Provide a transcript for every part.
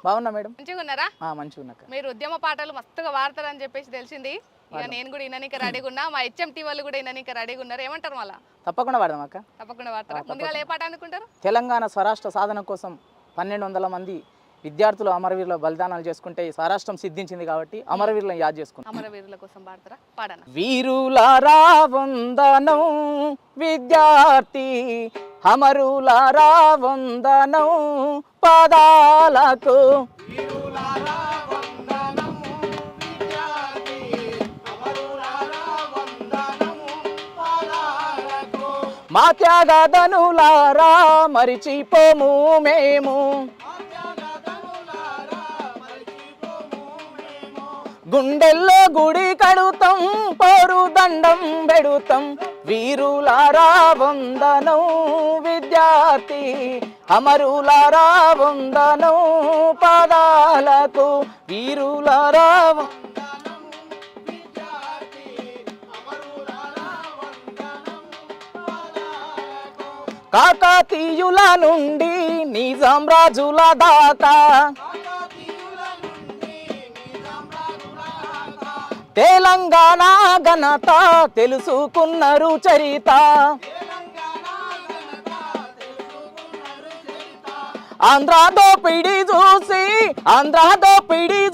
బాగున్నా మేడం. మంచిగా ఉన్నారా? మంచిగా ఉన్నాక. మీరు ఉద్యమ పాటలు మస్తుగా వాడతారని చెప్పేసి తెలిసింది. ఇక నేను కూడా ఇననీకి రెడీగా ఉన్నా, మా హెచ్ఎంటీ వాళ్ళు కూడా ఇననీకి రెడీగా ఉన్నారు. ఏమంటారు మళ్ళా? తప్పకుండా వాడదాం అక్క. తప్పకుండా వాడతారా? ముందుగా ఏ పాట అనుకుంటారు? తెలంగాణ స్వరాష్ట్ర సాధన కోసం 1200 మంది విద్యార్థులు అమరవీరుల బలిదానాలు చేసుకుంటే స్వరాష్ట్రం సిద్ధించింది కాబట్టి అమరవీరులను యాద్ చేసుకుంటాం. అమరవీరుల కోసం పాడతారా? పాడనా. వీరులారా వందనం విద్యార్థి, అమరులారా వందనం పాదాలకు. మా త్యాగదనులారా మరిచిపోము మేము, గుండెల్లో గుడి కడుతాం, పోరు దండం పెడుతాం. వీరులారా వందనం విద్యార్థి, అమరులారా వందనం పాదాలకు. వీరులారా కాకతీయుల నుండి నిజాం రాజుల దాకా, తెలంగాణ ఘనత తెలుసుకున్నారు చరిత. ఆంధ్ర దోపిడి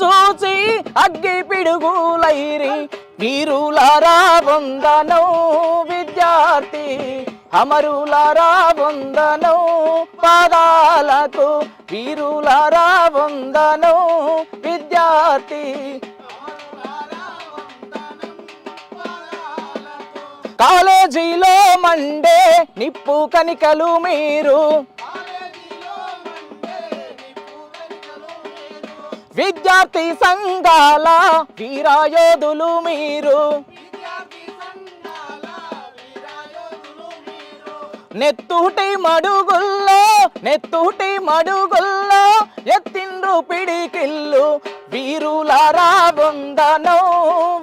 చూసి అగ్గి పిడుగులైరి. వీరులారా వందనం విద్యార్థి, అమరులారా వందనం పాదాలకు. వీరులారా వందనం విద్యార్థి. కాలేజీలో మండే నిప్పు కనికలు మీరు, విద్యార్థి సంఘాల వీరాయోధులు మీరు. నెత్తూటి మడుగుల్లో ఎత్తిండ్రు పిడికిల్లు. వీరులారా వందనం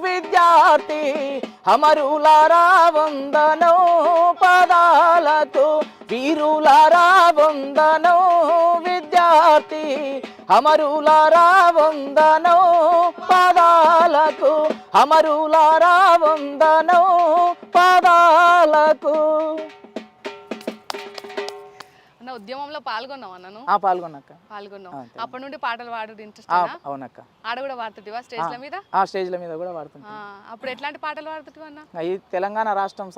విద్యార్థి, అమరులారా వందనం పాదాలకు. వీరులారా వందనం విద్యార్థి, అమరులారా వందనం పాదాలకు. అమరులారా వందనం పాదాలకు. ఉద్యమంలో పాల్గొన్నావు అన్నను? పాల్గొన్నాక. అప్పటి నుండి పాటలు పాడు ఇంట్రెస్ట్? అవునక్క. ఆడ కూడా పాడుతుంటివా స్టేజ్ల మీద? స్టేజ్ల మీద కూడా పాడుతుంటా. అప్పుడు ఎట్లాంటి పాటలు పాడుతుంటివి అన్న? ఈ తెలంగాణ రాష్ట్రం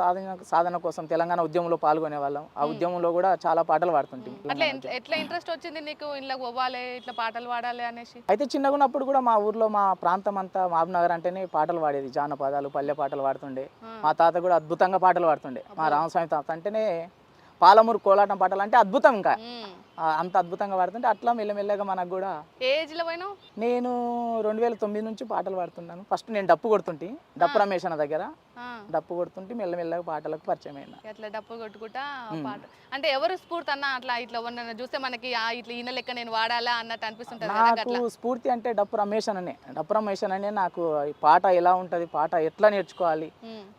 సాధన కోసం తెలంగాణ ఉద్యమంలో పాల్గొనే వాళ్ళం. ఆ ఉద్యమంలో కూడా చాలా పాటలు పాడుతుంటాం. అట్లా ఎట్లా ఇంట్రెస్ట్ వచ్చింది నీకు ఇట్లా పోవాలి, ఇట్లా పాటలు పాడాలి అనేసి? అయితే చిన్నగా ఉన్నప్పుడు కూడా మా ఊర్లో మా ప్రాంతం అంతా మహబూబ్నగర్ అంటేనే పాటలు పాడేది. జానపదాలు, పల్లె పాటలు పాడుతుండే. మా తాత కూడా అద్భుతంగా పాటలు పాడుతుండే. మా రామస్వామి తాత అంటేనే పాలమూరు కోలాటం పాటలు అంటే అద్భుతం. ఇంకా అంత అద్భుతంగా పాడుతుంటే అట్లా మెల్లమెల్లగా మనకు కూడా. ఏజ్ లో పోయినావు? నేను 2009 నుంచి పాటలు పాడుతున్నాను. ఫస్ట్ నేను డప్పు కొడుతుంటే, డప్పు రమేష్ అన్న దగ్గర డప్పు కొడుతుంటే మెల్లమెల్లగా పాటలకు పరిచయం అయినా. అట్లా డప్పు కొట్టుకుంటా పాట అంటే ఎవరు స్ఫూర్తి అన్న? అట్లా ఇట్లా చూస్తే మనకి ఇట్లా ఈయన లెక్క నేను వాడాలా అన్నట్టు అనిపిస్తుంటది. నాకు స్ఫూర్తి అంటే డప్పు రమేష్ అనే నాకు పాట ఎలా ఉంటది, పాట ఎట్లా నేర్చుకోవాలి,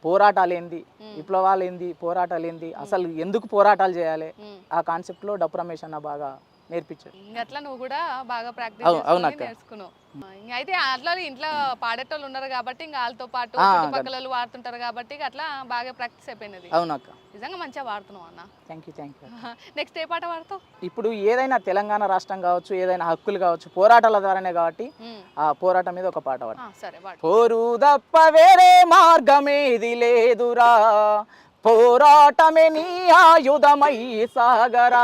పోరాటాలు ఏంది, విప్లవాలు ఏంది, పోరాటాలు ఏంది, అసలు ఎందుకు పోరాటాలు చేయాలి, ఆ కాన్సెప్ట్ లో డప్పు రమేష్ అన్న బాగా నేర్పించాడు. అట్లా నువ్వు కూడా బాగా ప్రాక్టీస్ నేర్చుకున్నావు. అయితే అట్లా ఇంట్లో పాడేటోళ్ళు ఉన్నారు కాబట్టి ఇంకా వాళ్ళతో పాటు చుట్టుపక్కల వాడుతుంటారు కాబట్టి అట్లా బాగా ప్రాక్టీస్ అయిపోయినది. అవునక్క. నిజంగా మంచిగా వాడుతున్నావు అన్న. Thank you. నెక్స్ట్ ఏ పాట పాడతావు? ఇప్పుడు ఏదైనా తెలంగాణ రాష్ట్రం కావచ్చు, ఏదైనా హక్కులు కావచ్చు, పోరాటాల ద్వారానే కాబట్టి ఆ పోరాటం మీద ఒక పాట పాడు. సరే పాడు. పోరు తప్ప వేరే మార్గమేది లేదురా, పోరాటమే నీ ఆయుధమై సాగరా.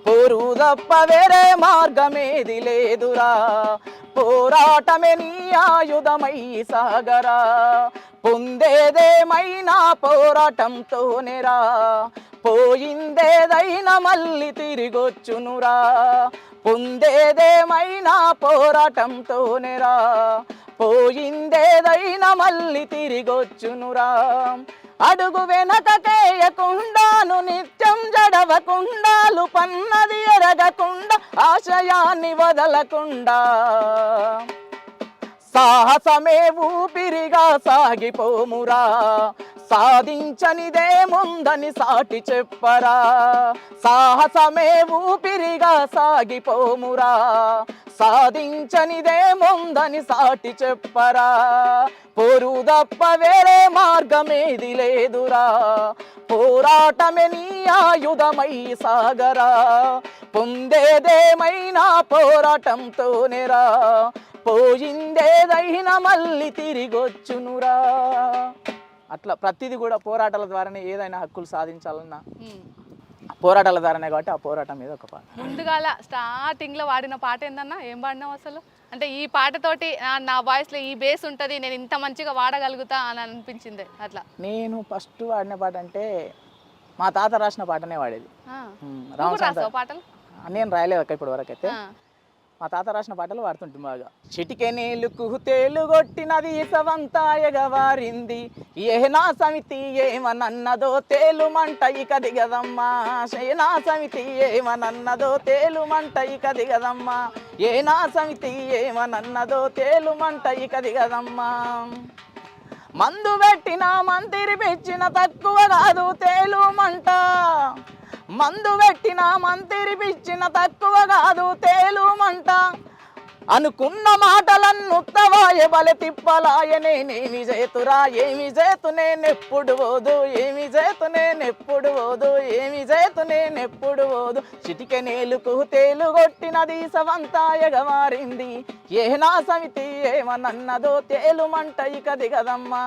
పోరు తప్ప వేరే మార్గమేది లేదురా, పోరాటమే నీ ఆయుధమై సాగరా. పొందేదేమైనా పోరాటంతోనేరా, పోయిందేదైనా మళ్ళీ తిరిగొచ్చునురా. పొందేదేమైనా పోరాటంతోనేరా, పోయిందేదైనా మళ్ళీ తిరిగొచ్చునురా. అడుగు వెనకకేయకుండాను నిత్యం జడవకుండాలు, పన్నది ఎరగకుండా ఆశయాన్ని వదలకుండా. సాహసమే ఊపిరిగా సాగిపోమురా, సాధించనిదే ముందని సాటి చెప్పరా. సాహసమే ఊపిరిగా సాగిపోమురా, సాధించనిదే ముందని సాటి చెప్పరా. పోరు తప్ప వేరే మార్గమేది లేదురా, పోరాటమే నీ ఆయుధమై సాగరా. పొందేదేమైనా పోరాటంతోనేరా, పోయిందేదైనా మళ్ళీ తిరిగొచ్చునురా. అట్లా ప్రతిదీ కూడా పోరాటాల ద్వారానే ఏదైనా హక్కులు సాధించాలన్నా పోరాటాల ద్వారానే, కాబట్టి ఆ పోరాటం మీద ఒక పాట. ముందుగాల స్టార్టింగ్లో వాడిన పాట ఏందన్నా, ఏం పాడినావు అసలు? అంటే ఈ పాటతోటి నా వాయిస్లో ఈ బేస్ ఉంటుంది, నేను ఇంత మంచిగా వాడగలుగుతా అని అనిపించింది అట్లా. నేను ఫస్ట్ వాడిన పాట అంటే మా తాత రాసిన పాటనే వాడేది. రాసావు పాటలు? నేను రాయలేదు అక్క ఇప్పటి వరకు అయితే. మా తాత రాసిన పాటలు వాడుతుంటే బాగా. చిటికెనేలుకు తేలుగొట్టినది సవంతా ఎగవారింది, ఏనా సమితి ఏమనన్నదో తేలుమంట ఇక దిగదమ్మా. ఏనా సమితి ఏమనన్నదో తేలుమంట ఇక దిగదమ్మా, ఏనా సమితి ఏమనన్నదో తేలుమంట ఇక దిగదమ్మా. మందు పెట్టిన మంతిరి పెంచిన తక్కువ కాదు తేలుమంట, మందు పెట్టిన మంతిరి పిచ్చిన తక్కువ కాదు తేలుమంట. అనుకున్న మాటలన్నుత్తవాయ బలె తిప్పలాయనే, నేమి చేతురా ఏమి చేతు నేనెప్పుడు పోదు, ఏమి చేతు నేనెప్పుడు పోదు, ఏమి చేతు నేనెప్పుడు పోదు. చిటికెనేలుకు తేలుగొట్టినది సవంతా ఎగవారింది, ఏనా సమితి ఏమనన్నదో తేలుమంట ఇక దిగదమ్మా,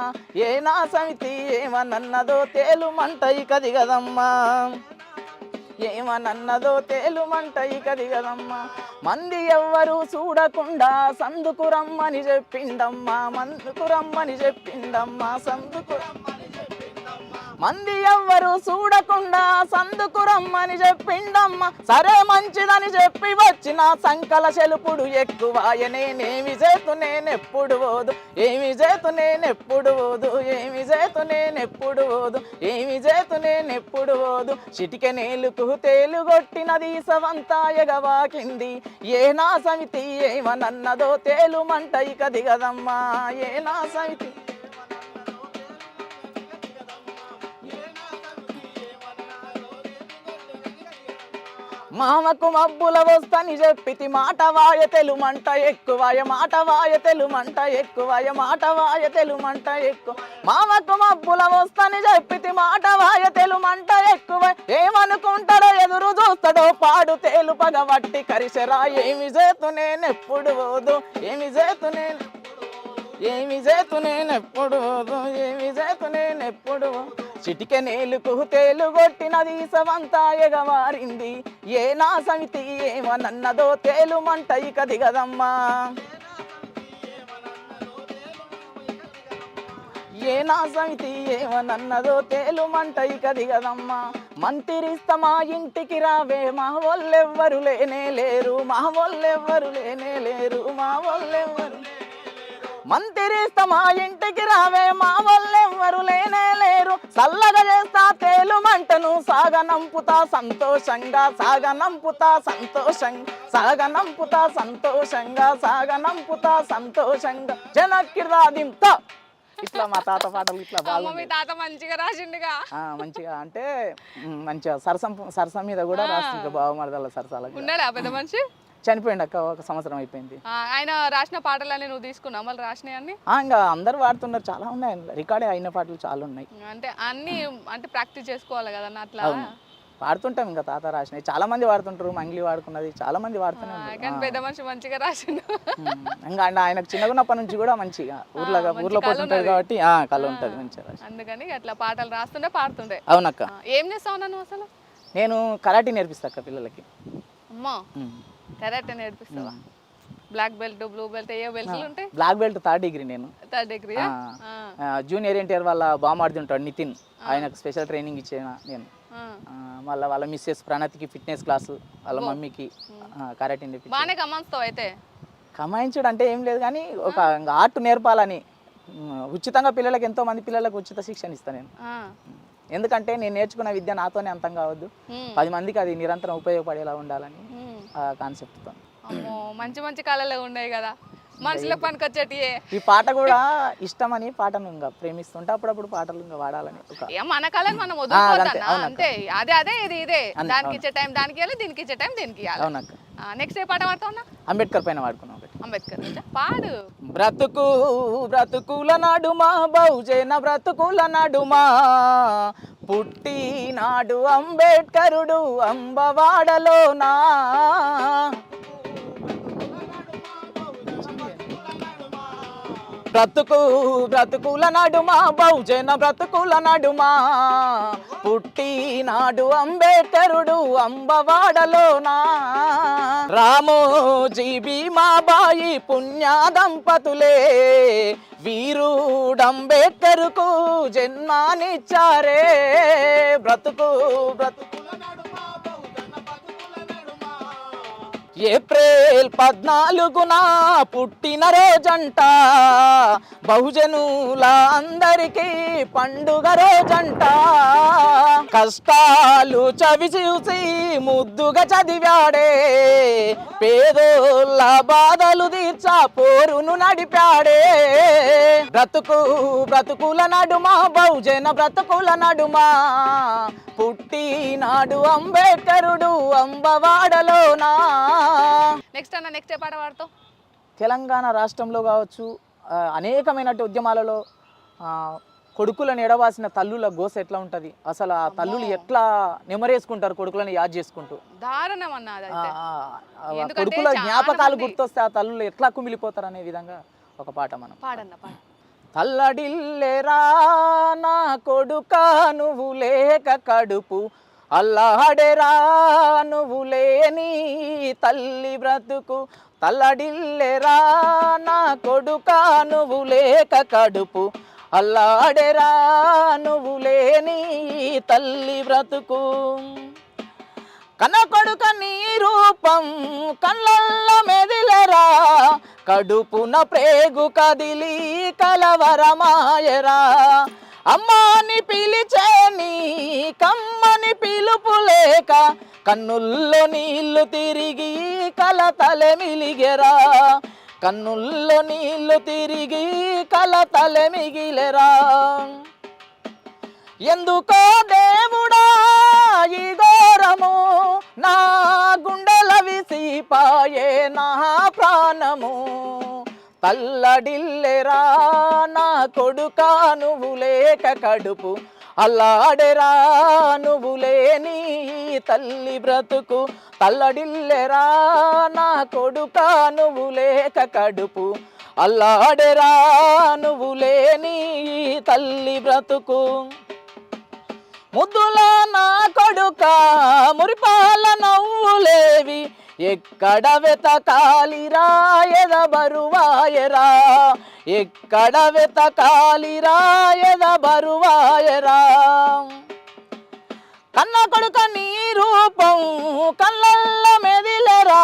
ఏనా సమితి ఏమనన్నదో తేలుమంట ఇక దిగదమ్మా, ఏమనన్నదో తేలుమంట ఇక దిగదమ్మా. మంది ఎవ్వరు చూడకుండా సందుకు రమ్మని చెప్పిండమ్మా, మందుకు రమ్మని చెప్పిండమ్మా, సందుకు మంది ఎవ్వరు చూడకుండా సందుకు రమ్మని చెప్పిండమ్మా. సరే మంచిదని చెప్పి వచ్చిన సంకల చెలుపుడు ఎక్కువాయనే, నేమి చేతు నేనెప్పుడు పోదు, ఏమి చేతు నేనెప్పుడు పోదు, ఏమి చేతు నేనెప్పుడు పోదు, ఏమి చేతు నేనెప్పుడు పోదు. చిటికెనేలుకు తేలుగొట్టినది సవంతా ఎగవాకింది, ఏనా సమితి ఏమనన్నదో తేలుమంట ఇక దిగదమ్మా, ఏనా సమితి. మామకు మబ్బుల వస్తని చెప్పితి మాట వాయ తెలుమంట ఎక్కువాయ, మాట వాయ తెలుమంట ఎక్కువాయ, మాట వాయ తెలుమంట ఎక్కువ. మామకు మబ్బుల వస్తని చెప్పితి మాట వాయ తెలుమంట ఎక్కువ, ఏమనుకుంటాడో ఎదురు చూస్తాడో పాడు తేలు పగబట్టి కరిసెరా. ఏమి చేతు నేనెప్పుడు పోదు, ఏమి చేతు నేను, ఏమి చేతు నేనెప్పుడు పోదు, ఏమి చేతు నేనెప్పుడు. చిటికెనేలుకు తేలుగొట్టినది సవంతా ఎగవారింది, ఏనా సమితి ఏమనన్నదో తేలుమంట ఇక దిగదమ్మా, ఏనా సమితి ఏమనన్నదో తేలుమంట ఇక దిగదమ్మా. మంతిరిస్తమా ఇంటికి రావే, మా వాళ్ళెవ్వరు లేనే లేరు, మా వాళ్ళెవ్వరు లేనే లేరు, మా వాళ్ళెవ్వరు. మంతిరిస్తమా ఇంటికి రావే, మా వాళ్ళెవ్వరు లేనే లేరు, చల్లగా చేస్తా తేలుమంటను సాగనంపుతా సంతోషంగా, సాగనంపుతా సంతోషంగా, సాగనంపుతా సంతోషంగా, సాగనంపుతా సంతోషంగా. జనకిరాదింత ఇట్లా మా తాత పాటలు ఇట్లా బాగా. మీ తాత మంచిగా రాసిండుగా. మంచిగా అంటే మంచిగా సరసం మీద కూడా రాసిండు, బావమరదల సరసాలకు. ఉన్నాడా పెద్ద మనిషి? చనిపోయింది అక్క, ఒక సంవత్సరం అయిపోయింది. ఆయన రాసిన పాటలన్నీ నువ్వు తీసుకున్నావు మళ్ళీ? రాసినాయి అన్ని ఇంకా అందరు వాడుతున్నారు, చాలా ఉన్నాయి, రికార్డే అయిన పాటలు చాలా ఉన్నాయి. అంటే అన్ని అంటే ప్రాక్టీస్ చేసుకోవాలి కదన్న అట్లా. వాడుతుంటాం, ఇంకా తాత రాసినాయి చాలా మంది వాడుతుంటారు, మంగ్లీ వాడుకున్నది చాలా మంది వాడుతున్నారు. కానీ పెద్ద మనిషి మంచిగా రాసిండు. ఇంకా ఆయనకు చిన్నగున్నప్పటి నుంచి కూడా మంచిగా ఊర్లో పోతుంటారు కాబట్టి కళ ఉంటుంది మంచిగా, అందుకని అట్లా పాటలు రాస్తుండే పాడుతుండే. అవునక్క. ఏం చేస్తావు నన్ను అసలు? నేను కరాటే నేర్పిస్తా అక్క పిల్లలకి. అమ్మా కరాటే నేర్పిస్తావా? బ్లాక్ బెల్ట్, బ్లూ బెల్ట్, ఏ బెల్ట్లు ఉంటాయి? బ్లాక్ బెల్ట్ 3rd డిగ్రీ నేను. 3rd degree. జూనియర్ ఎన్టీఆర్ వాళ్ళ బామార్ది ఉంటాడు నితిన్, ఆయనకు స్పెషల్ ట్రైనింగ్ ఇచ్చాను నేను. మళ్ళీ వాళ్ళ మిస్సెస్ ప్రణతికి ఫిట్నెస్ క్లాసు, వాళ్ళ మమ్మీకి కరాటే నేర్పి. బాగానే కమాన్స్తావు అయితే? కమాయించుడు అంటే ఏం లేదు కానీ ఒక ఆర్ట్ నేర్పాలని ఉచితంగా పిల్లలకు, ఎంతో మంది పిల్లలకు ఉచిత శిక్షణ ఇస్తాను నేను. ఎందుకంటే నేను నేర్చుకున్న విద్య నాతోనే అంతం కావద్దు, 10 మందికి అది నిరంతరం ఉపయోగపడేలా ఉండాలని ఆ కాన్సెప్ట్తో. మంచి మంచి కళలు ఉన్నాయి కదా. మనుషులకు పనికొచ్చేటియే. ఈ పాట కూడా ఇష్టమని పాటను ఇంకా ప్రేమిస్తుంటే అప్పుడప్పుడు పాటలు ఇంకా వాడాలని ఒక ఏం మన కళని మనం వదులుకోవద్దన్నా, అవునక్క. అంతే. అదే అదే ఇది ఇదే, అంతే, దానికి అవును. ఇచ్చే టైం దానికి ఇవ్వాలి, దీనికి ఇచ్చే టైం దీనికి ఇవ్వాలి. అవునక్క. నెక్స్ట్ ఏ పాట పాడతావు అన్న? అంబేద్కర్ పైన వాడుకున్నాం ఒకటి. అంబేద్కర్ నుంచా? పాడు. బ్రతుకు బ్రతుకుల నడుమా బహుజన బ్రతుకుల నడుమా పుట్టినాడు అంబేద్కరుడు అంబవాడలోనా. బ్రతుకు బ్రతుకుల నడుమా బహుజన బ్రతుకుల నడుమా పుట్టినాడు అంబేద్కరుడు అంబవాడలోనా. రామోజీ భీమాబాయి పుణ్య దంపతులే వీరుడంబేద్కరుకు జన్మానిచ్చారే. బ్రతుకు బ్రతుకుల నడుమా బహుజన బ్రతుకుల నడుమా ఏప్రిల్ 14న పుట్టిన రోజంట బహుజనుల అందరికీ పండుగ రోజంట. కష్టాలు చవి చూసి ముద్దుగా చదివాడే, పేదోళ్ళ బాధలు తీర్చా పోరును నడిపాడే. బ్రతుకు బ్రతుకుల నడుమా బహుజన బ్రతుకుల నడుమా పుట్టినాడు అంబేద్కరుడు అంబవాడలోనా. నెక్స్ట్ అన్న, నెక్స్ట్ ఏ పాట పాడతావు? తెలంగాణ రాష్ట్రంలో కావచ్చు అనేకమైన ఉద్యమాలలో కొడుకులను ఎడవాసిన తల్లుల గోస ఎట్లా ఉంటుంది, అసలు ఆ తల్లులు ఎట్లా నెమరేసుకుంటారు కొడుకులను యాద్ చేసుకుంటూ. దారుణం అన్న అదైతే. ఎందుకంటే కొడుకుల చాలా జ్ఞాపకాలు మంది- గుర్తొస్తే ఆ తల్లులు ఎట్లా కుమిలిపోతారు అనే విధంగా ఒక పాట మనం. పాడన్న పాడు. తల్లడిల్లెరా నా కొడుకా నువ్వు లేక కడుపు అల్లాడెరా నువ్వు లేని తల్లి బ్రతుకు. తల్లడిల్లెరా నా కొడుకా నువ్వు లేక కడుపు అల్లాడెరా నువ్వు లేని తల్లి బ్రతుకు. కన్న కొడుక నీ రూపం కళ్ళల్లో మెదిలెరా కడుపున ప్రేగు కదిలి కలవరమాయరా. అమ్మాని పిలిచే నీ కమ్మని పిలుపు లేక కన్నుల్లో నీళ్లు తిరిగి కలతలె మిలిగెరా. కన్నుల్లో నీళ్లు తిరిగి కలతలె మిగిలెరా. ఎందుకో దేవుడా ఈ ఘోరము నా గుండెల విసిపాయే నా ప్రాణము. తల్లడిల్లెరా నా కొడుకా నువ్వు లేక కడుపు అల్లాడెరా నువ్వు లేని తల్లి బ్రతుకు. తల్లడిల్లెరా నా కొడుకా నువ్వు లేక కడుపు అల్లాడెరా నువ్వు లేని తల్లి బ్రతుకు. ముద్దుల నా కొడుక మురిపాల నవ్వులేవి ఎక్కడ వెతకాలిరా ఎదబరువాయరా. ఎక్కడ వెతకాలిరా ఎదబరువాయరా. కన్న కొడుక నీ రూపం కళ్ళల్లో మెదిలెరా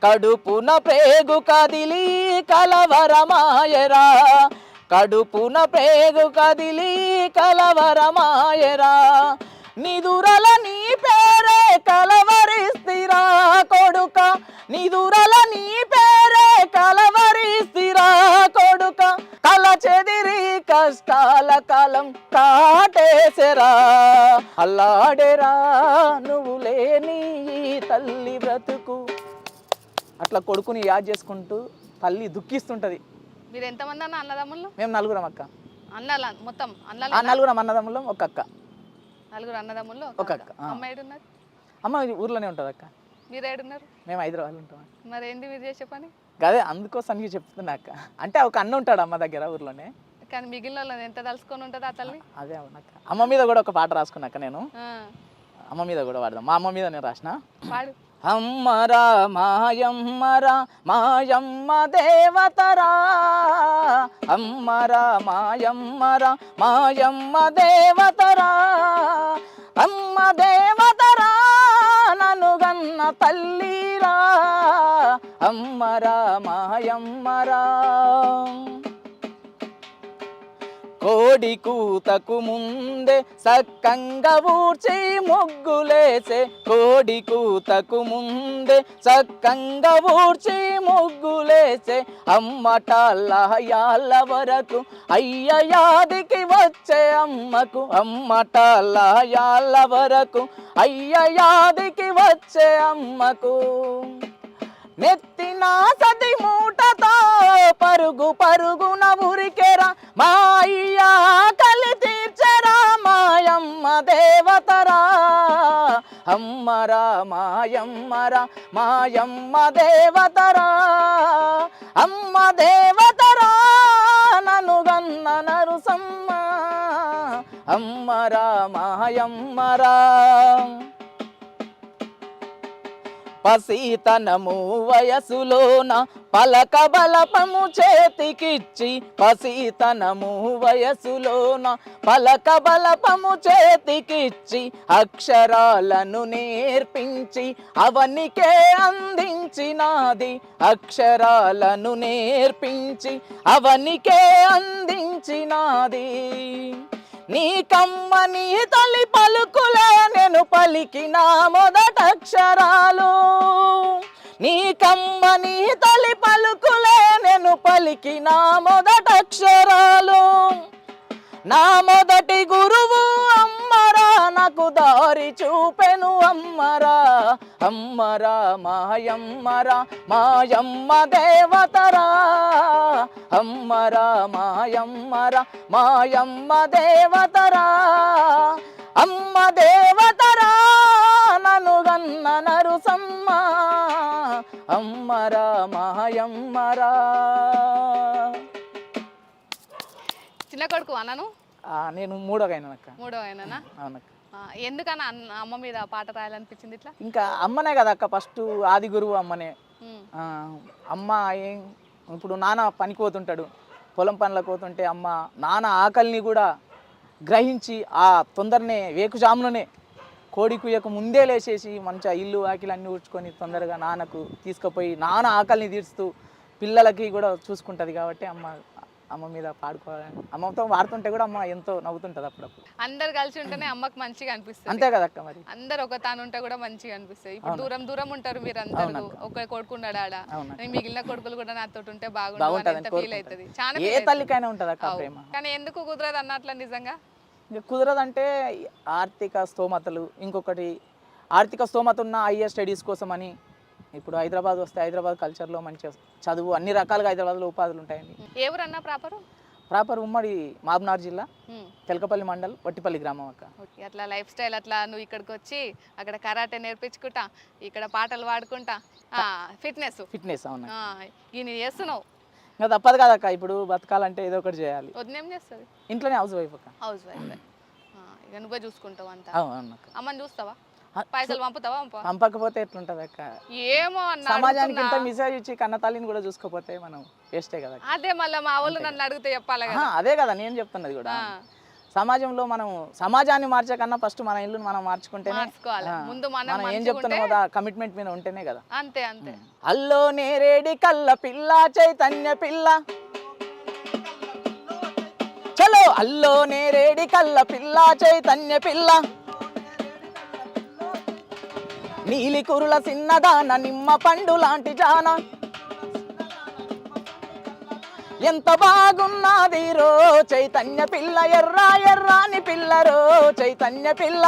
కడుపున ప్రేగు కదిలి కలవరమాయరా. కడుపున ప్రేగు కదిలి కలవరమాయరా. నిదురల నీ పేరే కలవరిస్తిరా కొడుక నిదురల నీ పేరే కలవరిస్తిరా కొడుక. కల చెదిరి కష్టాల కాలం కాటేసెరా అల్లాడెరా నువ్వు లేని తల్లి బ్రతుకు. అట్లా కొడుకుని యాద్ చేసుకుంటూ తల్లి దుఃఖిస్తుంటది. మీరు ఎంతమంది అన్న అన్నదమ్ములు? మేము నలుగురం అక్క. అన్నల మొత్తం ఆ నలుగురం అన్నదమ్ములం ఒక అక్క. నలుగురు అన్నదమ్ములు ఒక అక్క. అమ్మ ఏడున్నారు? అమ్మ ఊర్లోనే ఉంటుంది అక్క. మీరు ఏడున్నారు? మేము హైదరాబాద్లో ఉంటాం. మరి ఏంది మీరు చేసే పని? అదే అందుకోసం చెప్తున్నా అక్క. అంటే ఒక అన్న ఉంటాడు అమ్మ దగ్గర ఊర్లోనే. కానీ మిగిలిన వాళ్ళని ఎంత తలుసుకొని ఉంటుంది ఆ తల్లి? అదే అవునక్క. అమ్మ మీద కూడా ఒక పాట రాసుకున్నాక నేను. ఆ, అమ్మ మీద కూడా వాడదాం. మా అమ్మ మీద నేను రాసిన. పాడు. అమ్మరా మాయమ్మరా మాయమ్మ దేవతరా అమ్మరా మాయమ్మరా మాయమ్మ దేవతరా. అమ్మ దేవతరా నన్ను గన్న తల్లిరా అమ్మరా మాయమ్మరా. కోడి కూతకు ముందే సక్కంగా ఊడ్చి ముగ్గులేసే, కోడి కూతకు ముందే సక్కంగా ఊడ్చి ముగ్గులేసే, అమ్మటాళ్ళ యాళ్ళ వరకు అయ్యయాదికి వచ్చే అమ్మకు, అమ్మటాళ్ళ యాళ్ళ వరకు అయ్యయాదికి వచ్చే అమ్మకు. నెత్తిన సది మూటతో పరుగు పరుగున ఉరికెరా, మా అయ్య కలి తీర్చరా, మాయమ్మ దేవతరా, అమ్మరా మాయమ్మరా, మాయమ్మ దేవతరా, అమ్మ దేవతరా, నన్ను గన్న నరుసమ్మ, అమ్మరా మాయమ్మరా. పసితనము వయసులోన పలక బలపము చేతికిచ్చి, పసితనము వయసులోన పలక బలపము చేతికిచ్చి, అక్షరాలను నేర్పించి అవనికే అందించినాది, అక్షరాలను నేర్పించి అవనికే అందించినాది. నీ కమ్మని తల్లి పలుకులే నేను పలికిన మొదటక్షరాలు, నీ కమ్మని తల్లి పలుకులే నేను పలికిన మొదటక్షరాలు. నా మొదటి గురువు అమ్మరా, నాకు దారి చూపెను అమ్మరా, అమ్మరా మాయమ్మరా, మాయమ్మ దేవతరా, అమ్మరా మాయమ్మరా, మాయమ్మ దేవతరా, అమ్మ దేవతరా, నన్ను గన్న నరుసమ్మ, అమ్మరా మాయమ్మరా. చిన్న కొడుకు అన్నను నేను మూడోగైనానక్క. మూడోగైనా? అవునక్క. ఎందుకన్నా అమ్మ మీద పాట రాయాలనిపించింది ఇట్లా? ఇంకా అమ్మనే కదా అక్క, ఫస్ట్ ఆది గురువు అమ్మనే. అమ్మ ఏం ఇప్పుడు నాన్న పనికి పోతుంటాడు, పొలం పనులకు పోతుంటే అమ్మ నాన్న ఆకలిని కూడా గ్రహించి ఆ తొందరనే వేకుజాముననే కోడి కుయ్యకు ముందే లేచేసి మంచిగా ఇల్లు ఆకిలు అన్నీ ఊడ్చుకొని తొందరగా నాన్నకు తీసుకుపోయి నాన్న ఆకలిని తీరుస్తూ పిల్లలకి కూడా చూసుకుంటుంది. కాబట్టి అమ్మ మీద పాడుకోవాలని అమ్మతో వాడుతుంటే కూడా అమ్మ ఎంతో నవ్వుతుంటది అప్పుడప్పుడు. అందరు కలిసి ఉంటేనే అమ్మకి మంచిగా అనిపిస్తుంది. అంతే కదక్క, మరి అందరు ఒక తాను ఉంటే కూడా మంచిగా అనిపిస్తుంది. ఇప్పుడు దూరం దూరం ఉంటారు మీరు అందరూ, ఒక కొడుకున్నాడు ఆడ, మిగిలిన కొడుకులు కూడా నాతో ఉంటే బాగుంటుంది, ఫీల్ అవుతుంది. చాలా ఏ తల్లికైనా ఉంటది అక్క ప్రేమ. కానీ ఎందుకు కుదరదు అన్నట్ల నిజంగా కుదరదంటే ఆర్థిక స్తోమతలు, ఇంకొకటి ఆర్థిక స్తోమత ఉన్న హైయర్ స్టడీస్ కోసం అని. ఇప్పుడు హైదరాబాద్ వస్తే హైదరాబాద్ కల్చర్లో మంచి చదువు అన్ని రకాలుగా హైదరాబాద్లో ఉపాధులు ఉంటాయండి. ఎవరన్నా ప్రాపర్ ఉమ్మడి మహబూబ్నగర్ జిల్లా తెలకపల్లి మండల్ వట్టిపల్లి గ్రామం అక్క. అట్లా లైఫ్ స్టైల్ అట్లా నువ్వు ఇక్కడికి వచ్చి అక్కడ కరాటే నేర్పించుకుంటా, ఇక్కడ పాటలు పాడుకుంటా, ఫిట్నెస్ అవును ఈయన చేస్తున్నావు. ఇంకా తప్పదు కదక్క, ఇప్పుడు బతకాలంటే ఏదో ఒకటి చేయాలి. వదినేం చేస్తుంది? ఇంట్లోనే హౌస్ వైఫ్ అక్క. House wife. ఇక నువ్వే చూసుకుంటావు అంతా? అవును. అమ్మని చూస్తావా? పైసలు పంపుతావా? పంపకపోతే ఎట్లుంటది అక్క? ఏమో అన్న, సమాజానికి ఇంత మెసేజ్ ఇచ్చి కన్న తల్లిని కూడా చూసుకోపోతే మనం వేస్టే కదా. అదే మళ్ళీ మా వాళ్ళు నన్ను అడిగితే చెప్పాలి కదా. అదే కదా నేను చెప్తున్నది కూడా. సమాజంలో మనం సమాజాన్ని మార్చే కన్నా ఫస్ట్ మన ఇల్లు మనం మార్చుకుంటేనే, ముందు మనం ఏం చెప్తున్నామో కదా కమిట్మెంట్ మీద ఉంటేనే కదా. అంతే. అల్లో నేరేడి కల్ల పిల్ల చైతన్య పిల్ల, చలో అల్లో నేరేడి కల్ల పిల్ల చైతన్య పిల్ల, నీలి కురుల సిన్నదాన నిమ్మ పండు లాంటి జాన, ఎంత బాగున్నది రో చైతన్య పిల్ల, ఎర్రా ఎర్రాని పిల్ల రో చైతన్య పిల్ల.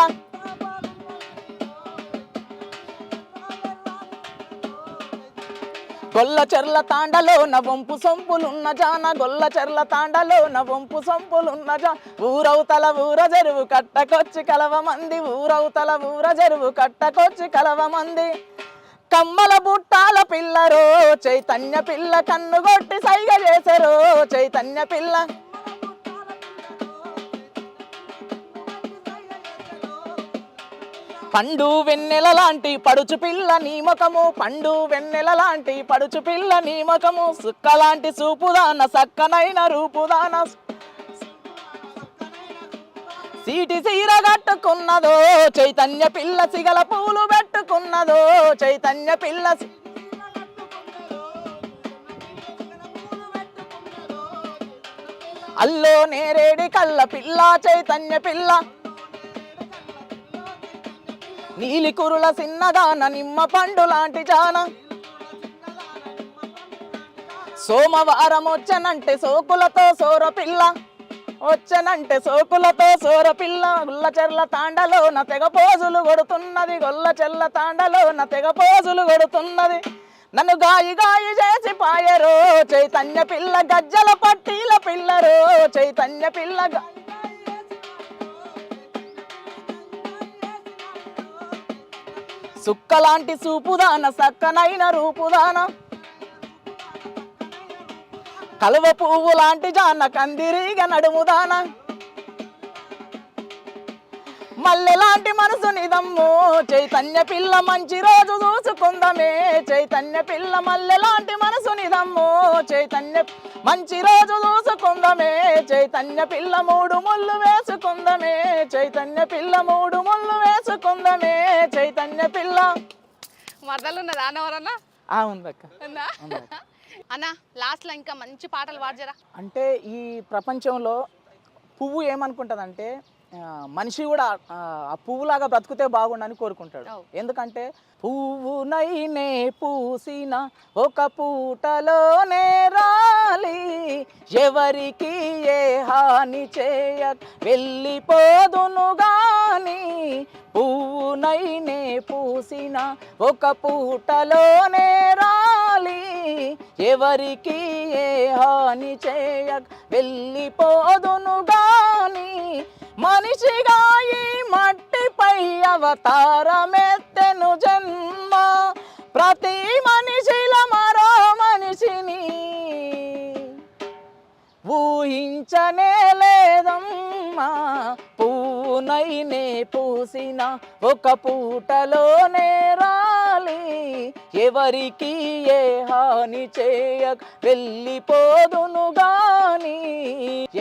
గొల్ల చెర్ల తాండలో నవంపు సొంపులున్న జాన, గొల్ల చెర్ల తాండలో నవంపు సొంపులున్న జాన, ఊరవుతల ఊర చెరువు కట్టకొచ్చి కలవ మంది, ఊరవుతల ఊర చెరువు కట్టకొచ్చి కలవ మంది, కమ్మల బుట్టాల పిల్లరో చైతన్య పిల్ల, కన్నుగొట్టి సైగ చేసరో చైతన్య పిల్ల. పండు వెన్నెల లాంటి పడుచు పిల్ల నీ ముఖము, పండు వెన్నెల లాంటి పడుచు పిల్ల నీ ముఖము, సుక్కలాంటి చూపుదాన సక్కనైన రూపుదాన, సీటి సీర కట్టుకున్నదో చైతన్య పిల్ల, సిగల పూలు పెట్టుకున్నదో చైతన్య పిల్ల. అల్లో నేరేడి కళ్ళ పిల్ల చైతన్య పిల్ల నీలి కురుల సిన్నదాన నిమ్మ పండు లాంటి జాన సోమవారం వచ్చనంటే సోకులతో సోర పిల్ల వచ్చనంటే సోకులతో సోర పిల్ల గుల్లచెర్ల తాండలోన తెగ పోజులు కొడుతున్నది గొల్లచెర్ల తాండలోన తెగ పోజులు కొడుతున్నది నన్ను గాయి గాయి చేసి పాయరో చైతన్య పిల్ల గజ్జల పట్టీల పిల్లరో చైతన్య పిల్ల సుక్కలాంటి సూపుదాన సక్కనైన రూపుదాన కలువ పువ్వు లాంటి జాన కందిరీగ నడుముదాన మల్లెలాంటి మనసు నిదమ్ము చైతన్య పిల్ల మంచి రోజు చూసుకుందమే చైతన్య పిల్ల మల్లెలాంటి మనసు నిదమ్ము చైతన్య మంచి రోజు చూసుకుందమే చైతన్య పిల్ల మూడు ముళ్ళు వేసుకుందమే చైతన్య పిల్ల మూడు ముళ్ళు వేసుకుందమే చైతన్య పిల్ల. మరదలు ఉన్నదా అన్న ఎవరన్నా? ఉందక్క. ఉందా అన్న? లాస్ట్లో ఇంకా మంచి పాటలు పాడజరా. అంటే ఈ ప్రపంచంలో పువ్వు ఏమనుకుంటుందంటే మనిషి కూడా ఆ పువ్వులాగా బ్రతుకుతే బాగుండని కోరుకుంటాడు. ఎందుకంటే పువ్వునైనే పూసిన ఒక పూటలోనే రాలి ఎవరికి ఏ హాని చేయ వెళ్ళిపోదును గాని పువ్వునైనే పూసిన ఒక పూటలోనే రాలి ఎవరికి ఏ హాని చేయ వెళ్ళిపోదును గాని మనిషిగా ఈ మట్టిపై అవతారమెత్తెను జన్మ ప్రతి మనిషిల మరో మనిషిని ఊహించనే లేదమ్మా పువ్వునైనే పూసిన ఒక పూటలోనే రాలి ఎవరికి ఏ హాని చేయక వెళ్ళిపోదును గాని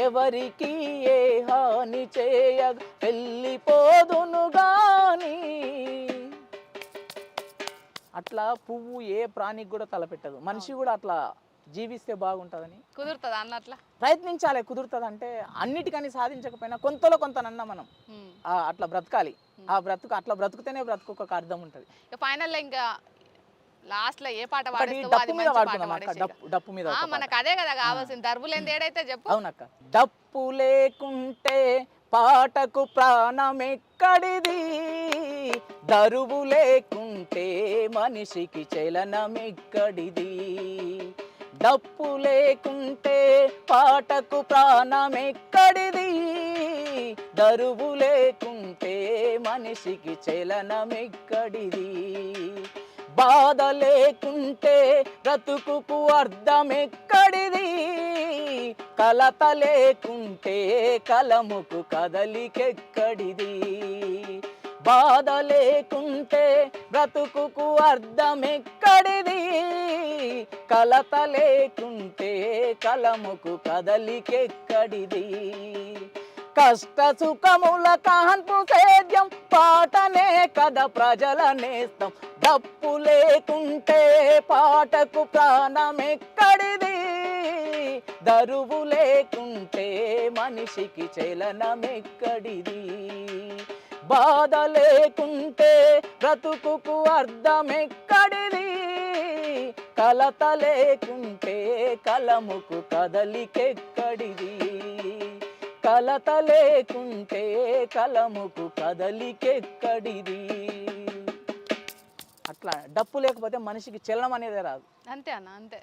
ఎవరికి ఏ హాని చేయక వెళ్ళిపోదును గాని. అట్లా పువ్వు ఏ ప్రాణికి కూడా తలపెట్టదు, మనిషి కూడా అట్లా జీవిస్తే బాగుంటుందని. కుదురుతుందా అన్న అట్లా? ప్రయత్నించాలి. కుదురుతుంది అంటే అన్నిటికని సాధించకపోయినా కొంతలో కొంతనన్నా మనం అట్లా బ్రతకాలి. ఆ బ్రతుకు అట్లా బ్రతుకుతేనే బ్రతుకు ఒక అర్థం ఉంటుంది. ఫైనల్ ఇంకా లాస్ట్ లో ఏ పాట డప్పు మీద మనకు అదే కదా కావాల్సింది. దర్బు లేని ఏడైతే చెప్పు. అవునక్క. డప్పు లేకుంటే పాటకు ప్రాణమెక్కడిది, దరువు లేకుంటే మనిషికి చలనమెక్కడిది. డప్పు లేకుంటే పాటకు ప్రాణమెక్కడిది, దరువు లేకుంటే మనిషికి చలనమెక్కడిది. బాధ లేకుంటే బ్రతుకుకు అర్థమెక్కడిది, కలత లేకుంటే కలముకు కదలికెక్కడిది. బాధ లేకుంటే బ్రతుకుకు అర్థమెక్కడిది, కలత లేకుంటే కలముకు కదలికెక్కడిది. కష్ట సుఖముల కాన్పు సేద్యం పాటనే కదా ప్రజల నేస్తం. డప్పు లేకుంటే పాటకు ప్రాణమెక్కడిది, దరువు లేకుంటే మనిషికి చలనమెక్కడిది. బాధ లేకుంటే బ్రతుకుకు అర్థమెక్కడిది, కలత లేకుంటే కలముకు కదలికెక్కడిది. కలత లేకుంటే కలముకు కదలికెక్కడిది. అట్లా డప్పు లేకపోతే మనిషికి చలనం అనేది రాదు. అంతే అన్న, అంతే.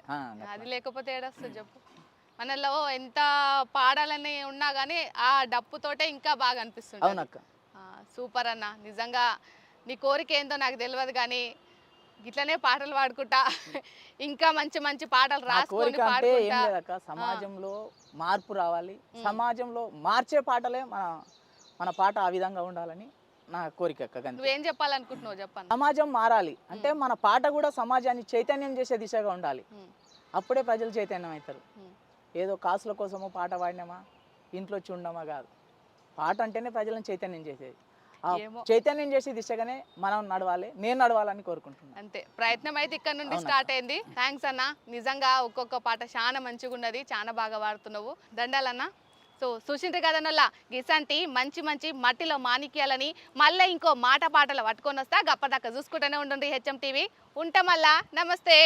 అది లేకపోతే ఏడొస్తుంది చెప్పు. మనలో ఎంత పాడాలని ఉన్నా కానీ ఆ డప్పుతోటే ఇంకా బాగా అనిపిస్తుంది. అవునక్క. సూపర్ అన్న. నిజంగా నీ కోరిక ఏందో నాకు తెలియదు కానీ ఇట్లనే పాటలు పాడుకుంటా ఇంకా మంచి మంచి పాటలు రాసుకొని పాడుకుంటా. సమాజంలో మార్పు రావాలి, సమాజంలో మార్చే పాటలే మన పాట ఆ విధంగా ఉండాలని నా కోరిక. నువ్వేం చెప్పాలనుకుంటున్నావు చెప్పాను. సమాజం మారాలి అంటే మన పాట కూడా సమాజాన్ని చైతన్యం చేసే దిశగా ఉండాలి. అప్పుడే ప్రజలు చైతన్యం అవుతారు. ఏదో కాసుల కోసమో పాట పాడినామా ఇంట్లో చూడమా కాదు. పాట అంటేనే ప్రజలను చైతన్యం చేసేది. ఏమో చైతన్యం చేసి దిశగానే మనం నడవాలి, నేను నడవాలని కోరుకుంటున్నాను. అంతే, ప్రయత్నం అయితే ఇక్కడ నుండి స్టార్ట్ అయింది. థ్యాంక్స్ అన్న, నిజంగా ఒక్కొక్క పాట చాలా మంచిగా ఉన్నది, చాలా బాగా పాడుతున్నావు. దండాలన్న. సో చూసిండ్రు కదనల్లా గిసంటి మంచి మంచి మట్టిలో మాణిక్యాలని మళ్ళీ ఇంకో మాట పాటలు పట్టుకొని వస్తా. గప్పదాకా చూసుకుంటూనే ఉండండి హెచ్ఎం టీవీ. ఉంటాం మళ్ళా. నమస్తే.